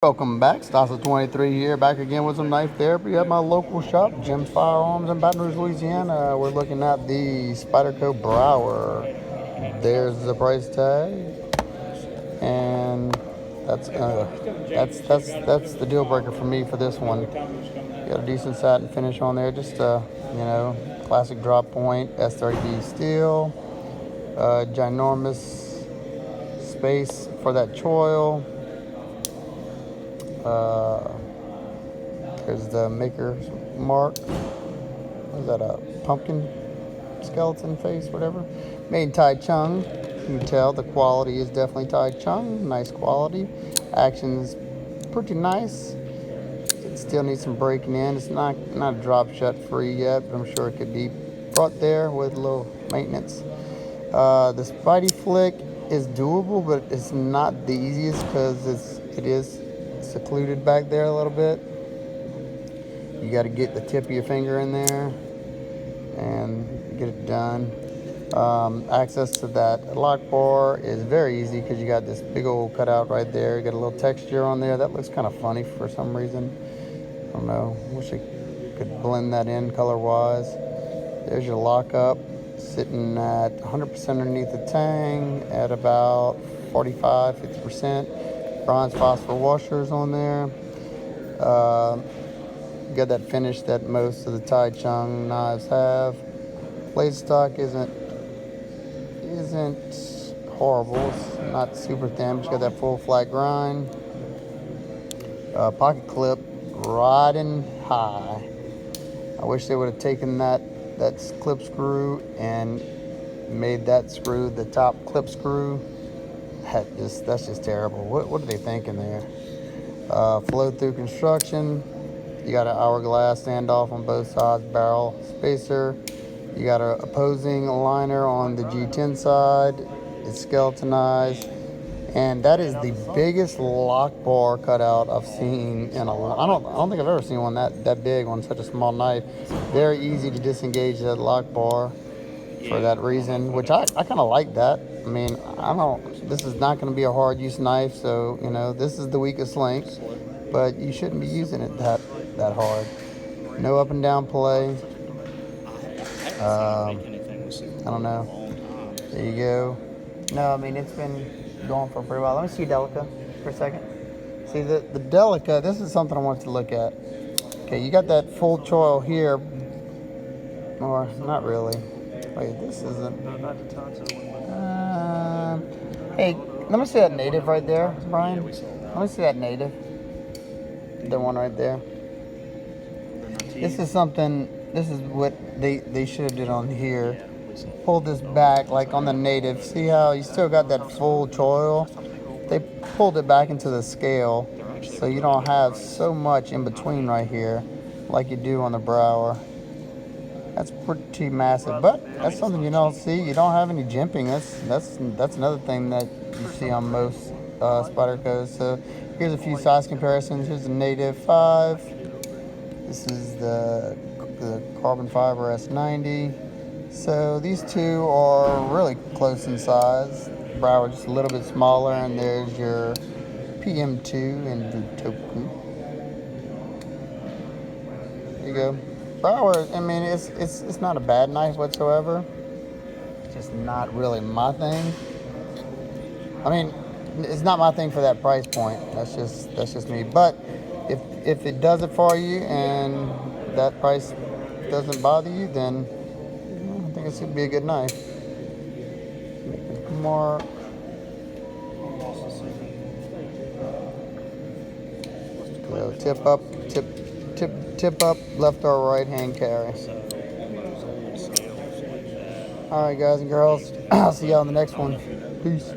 Welcome back, Stasa 23 here, back again with some knife therapy at my local shop, Jim's Firearms in Baton Rouge, Louisiana. We're looking at the Spyderco Brouwer. There's the price tag, and that's the deal breaker for me for this one. Got a decent satin finish on there, just classic drop point, S30B steel, ginormous space for that choil. There's the maker's mark. Is that a pumpkin skeleton face, whatever? Made in Tai Chung. You can tell the quality is definitely Tai Chung. Nice quality. Action's pretty nice. It still needs some breaking in. It's not drop shut free yet, but I'm sure it could be brought there with a little maintenance. The Spidey flick is doable, but it's not the easiest because it is secluded back there a little bit. You got to get the tip of your finger in there and get it done. Access to that lock bar is very easy because you got this big old cutout right there. You got a little texture on there that looks kind of funny for some reason. I don't know. Wish I could blend that in color wise. There's your lockup, sitting at 100% underneath the tang at about 45-50%. Bronze phosphor washers on there. Got that finish that most of the Tai Chung knives have. Blade stock isn't horrible. It's not super thin, but you got that full flat grind. Pocket clip riding high. I wish they would have taken that clip screw and made that screw the top clip screw. That's just terrible. What are they thinking there? Flow through construction. You got an hourglass standoff on both sides, barrel spacer. You got an opposing liner on the G10 side. It's skeletonized, and that is the biggest lock bar cutout I've seen in a long. I don't think I've ever seen one that big on such a small knife. Very easy to disengage that lock bar for that reason, which I kind of like that. I mean, this is not going to be a hard use knife, so this is the weakest link, but you shouldn't be using it that hard. No up and down play. I don't know. There you go. No, I mean, it's been going for a pretty while. Let me see Delica for a second. See the Delica, this is something I want to look at. Okay, you got that full choil here, or not really. Wait, this isn't. Hey, let me see that native right there, Brian. Let me see that native. The one right there. This is what they should have did on here. Pull this back like on the native. See how you still got that full choil? They pulled it back into the scale so you don't have so much in between right here like you do on the Brouwer. That's pretty massive, but that's something you don't see. You don't have any jimping. That's another thing that you see on most Spydercos. So here's a few size comparisons. Here's the native 5. This is the carbon fiber S90. So these two are really close in size. Brouwer just a little bit smaller, and there's your PM2 and Butoku. There you go. Brouwer, I mean, it's not a bad knife whatsoever. It's just not really my thing. I mean, it's not my thing for that price point. That's just me. But if it does it for you and that price doesn't bother you, then I think it should be a good knife. More. So tip up, left or right hand carry. All right, guys and girls. I'll see y'all on the next one. Peace.